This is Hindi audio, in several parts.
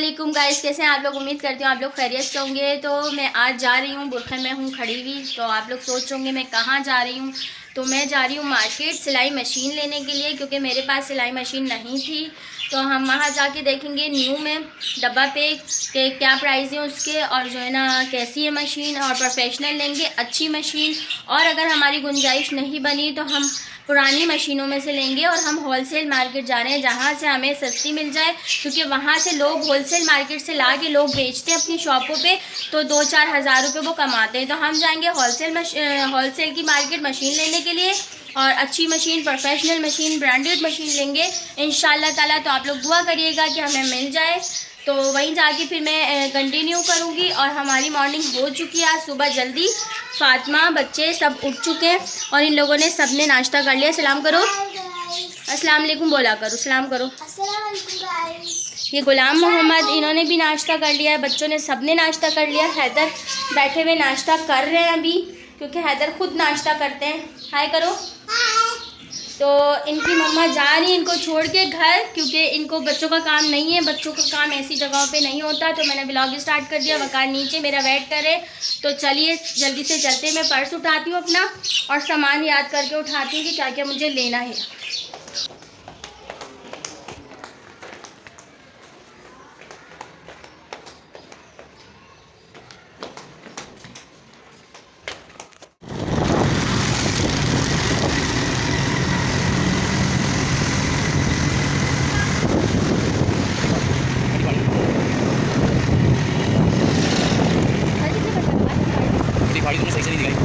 वालेकुम गाइस, कैसे हैं आप लोग। उम्मीद करती हूँ आप लोग खैरियत से होंगे। तो मैं आज जा रही हूँ, बुरखन में हूँ खड़ी हुई। तो आप लोग सोच होंगे मैं कहाँ जा रही हूँ। तो मैं जा रही हूँ मार्केट सिलाई मशीन लेने के लिए, क्योंकि मेरे पास सिलाई मशीन नहीं थी। तो हम वहाँ जाके देखेंगे न्यू में डब्बा पे के क्या प्राइस है उसके, और जो है ना कैसी है मशीन, और प्रोफेशनल लेंगे अच्छी मशीन। और अगर हमारी गुंजाइश नहीं बनी तो हम पुरानी मशीनों में से लेंगे। और हम होलसेल मार्केट जा रहे हैं जहाँ से हमें सस्ती मिल जाए, क्योंकि वहाँ से लोग होलसेल मार्केट से ला के लोग बेचते हैं अपनी शॉपों पे, तो 2-4 हज़ार रुपये वो कमाते हैं। तो हम जाएंगे होलसेल की मार्केट मशीन लेने के लिए, और अच्छी machine, professional machine, branded machine लेंगे इंशाल्लाह ताला। तो आप लोग दुआ करिएगा कि हमें मिल जाए। तो वहीं जाके फिर मैं कंटिन्यू करूँगी। और हमारी मॉर्निंग हो चुकी है आज सुबह जल्दी। फातिमा, बच्चे सब उठ चुके हैं और इन लोगों ने सबने नाश्ता कर लिया। सलाम करो, अस्सलाम वालेकुम बोला करो, सलाम करो। ये गुलाम मोहम्मद, इन्होंने भी नाश्ता कर लिया है। बच्चों ने सबने नाश्ता कर लिया। हैदर बैठे हुए नाश्ता कर रहे हैं अभी, क्योंकि हैदर खुद नाश्ता करते हैं। हाय करो। तो इनकी मम्मा जा रही इनको छोड़ के घर, क्योंकि इनको बच्चों का काम नहीं है। बच्चों का काम ऐसी जगहों पे नहीं होता। तो मैंने व्लॉग स्टार्ट कर दिया। वकार नीचे मेरा वेट करे। तो चलिए जल्दी से चलते। मैं पर्स उठाती हूँ अपना और सामान याद करके उठाती हूँ कि क्या क्या मुझे लेना है। गाड़ी तुमने सही से नहीं दिखाई।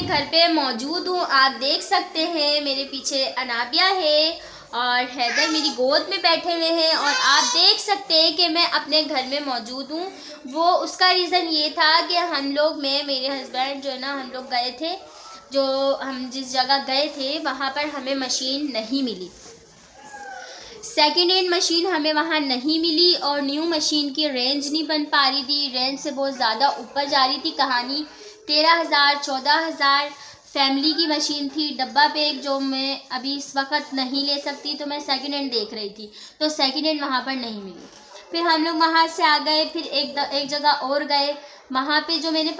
घर पे मौजूद हूँ, आप देख सकते हैं। मेरे पीछे अनाबिया है और हैदर मेरी गोद में बैठे हुए हैं। और आप देख सकते हैं कि मैं अपने घर में मौजूद हूँ। वो उसका रीज़न ये था कि हम लोग, मैं, मेरे हस्बैंड जो है ना, हम लोग गए थे, जो हम जिस जगह गए थे वहाँ पर हमें मशीन नहीं मिली। सेकेंड हैंड मशीन हमें वहाँ नहीं मिली, और न्यू मशीन की रेंज नहीं बन पा रही थी। रेंज से बहुत ज़्यादा ऊपर जा रही थी कहानी। 13,000 14,000 फैमिली की मशीन थी डब्बा पैक, जो मैं अभी इस वक्त नहीं ले सकती। तो मैं सेकेंड हैंड देख रही थी, तो सेकेंड हैंड वहाँ पर नहीं मिली। फिर हम लोग वहाँ से आ गए। फिर एक जगह और गए। वहाँ पे जो मैंने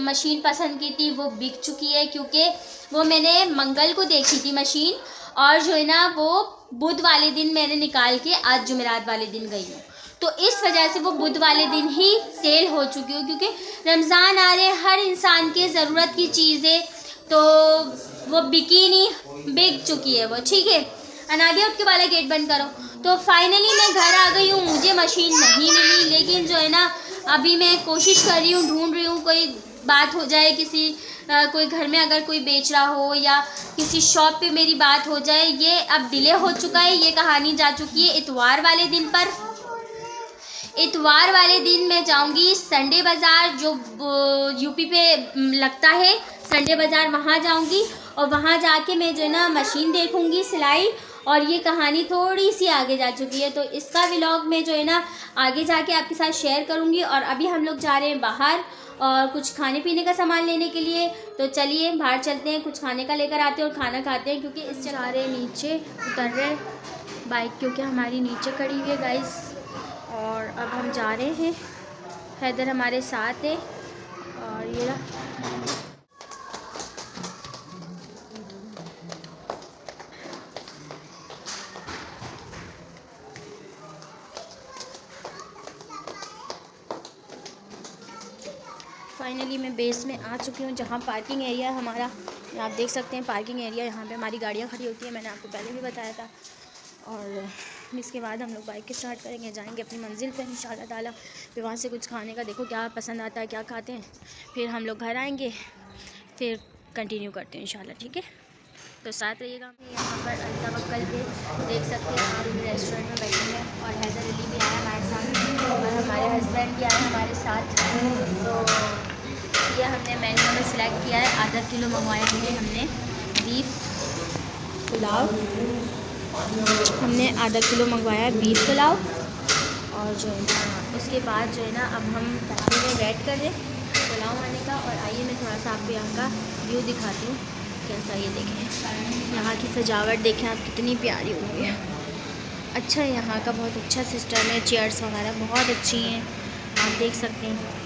मशीन पसंद की थी वो बिक चुकी है, क्योंकि वो मैंने मंगल को देखी थी मशीन, और जो है ना वो बुध वाले दिन मैंने निकाल के आज जुमेरात वाले दिन गई हूँ। तो इस वजह से वो बुध वाले दिन ही सेल हो चुकी हो, क्योंकि रमज़ान आ रहे, हर इंसान के ज़रूरत की चीज़ें, तो वो बिकी नहीं, बिक चुकी है वो। ठीक है अनाबिया, उठ के वाला गेट बंद करो। तो फाइनली मैं घर आ गई हूँ। मुझे मशीन नहीं मिली, लेकिन जो है ना अभी मैं कोशिश कर रही हूँ, ढूंढ रही हूँ, कोई बात हो जाए किसी कोई घर में अगर कोई बेच रहा हो, या किसी शॉप पे मेरी बात हो जाए। ये अब डिले हो चुका है, ये कहानी जा चुकी है इतवार वाले दिन पर। इतवार वाले दिन मैं जाऊंगी संडे बाज़ार, जो यूपी पे लगता है संडे बाज़ार, वहाँ जाऊंगी। और वहाँ जाके मैं जो है ना मशीन देखूंगी सिलाई। और ये कहानी थोड़ी सी आगे जा चुकी है, तो इसका व्लॉग मैं जो है ना आगे जाके आपके साथ शेयर करूंगी। और अभी हम लोग जा रहे हैं बाहर और कुछ खाने पीने का सामान लेने के लिए। तो चलिए बाहर चलते हैं, कुछ खाने का लेकर आते हैं और खाना खाते हैं, क्योंकि इस जा रहे नीचे उतर रहे बाइक, क्योंकि हमारी नीचे खड़ी हुई है गाइस। और अब हम जा रहे हैं, हैदर हमारे साथ है। और ये फाइनली मैं बेस में आ चुकी हूँ, जहाँ पार्किंग एरिया हमारा, आप देख सकते हैं पार्किंग एरिया। यहाँ पे हमारी गाड़ियाँ खड़ी होती हैं, मैंने आपको पहले भी बताया था। और इसके बाद हम लोग बाइक स्टार्ट करेंगे, जाएंगे अपनी मंजिल पे इंशाल्लाह ताला। फिर वहाँ से कुछ खाने का देखो क्या पसंद आता है, क्या खाते हैं। फिर हम लोग घर आएंगे, फिर कंटिन्यू करते हैं इंशाल्लाह। ठीक है, तो साथ रहिएगा। यहाँ पर अल तवक्कल पे देख सकते हैं आप, रेस्टोरेंट में बैठे हैं और हैदर अली भी आया फ्रेंड भी आए हमारे साथ। तो ये हमने मेन्यू में सिलेक्ट किया है, आधा किलो मंगवाया है हमने बीफ पुलाव। हमने आधा किलो मंगवाया है बीफ पुलाव। और जो है ना उसके बाद जो है ना अब हम तरावी में वेट कर रहे पुलाव आने का। और आइए मैं थोड़ा सा आपको यहाँ का व्यू दिखाती हूँ कैसा। ये देखें यहाँ की सजावट, देखें आप कितनी प्यारी हुई है। अच्छा है यहाँ का, बहुत अच्छा सिस्टम है, चेयर्स वगैरह बहुत अच्छी हैं, आप देख सकते हैं।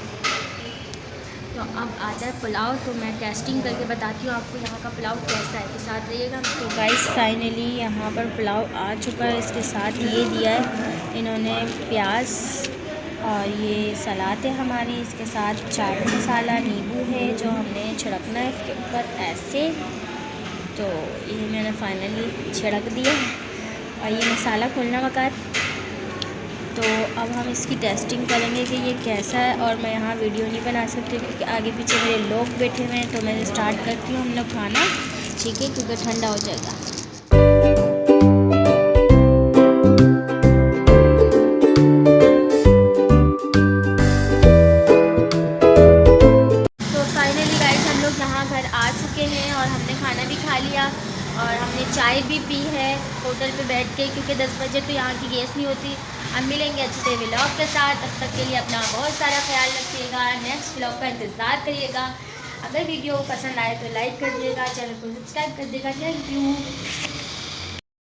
तो अब आता है पुलाव, तो मैं टेस्टिंग करके बताती हूँ आपको यहाँ का पुलाव कैसा है, तो साथ रहिएगा। तो गाइस फाइनली यहाँ पर पुलाव आ चुका है। इसके साथ ये दिया है इन्होंने प्याज और ये सलाद है हमारी, इसके साथ चाट मसाला, नींबू है जो हमने छिड़कना है इसके ऊपर ऐसे। तो ये मैंने फाइनली छिड़क दिया और ये मसाला खोलना वकार। तो अब हम इसकी टेस्टिंग करेंगे कि ये कैसा है। और मैं यहाँ वीडियो नहीं बना सकती क्योंकि आगे पीछे मेरे लोग बैठे हुए हैं। तो मैं स्टार्ट करती हूँ हम लोग खाना, ठीक है, क्योंकि ठंडा हो जाएगा। तो फाइनली गाइस हम लोग यहाँ घर आ चुके हैं और हमने खाना भी खा लिया और हमने चाय भी पी है होटल पे बैठ के, क्योंकि 10 बजे तो यहाँ की गैस नहीं होती। हम मिलेंगे अच्छे से व्लॉग के साथ, तब तक के लिए अपना बहुत सारा ख्याल रखिएगा। नेक्स्ट व्लॉग का इंतज़ार करिएगा। अगर वीडियो पसंद आए तो लाइक कर दिएगा, चैनल को सब्सक्राइब कर दिएगा। Thank you.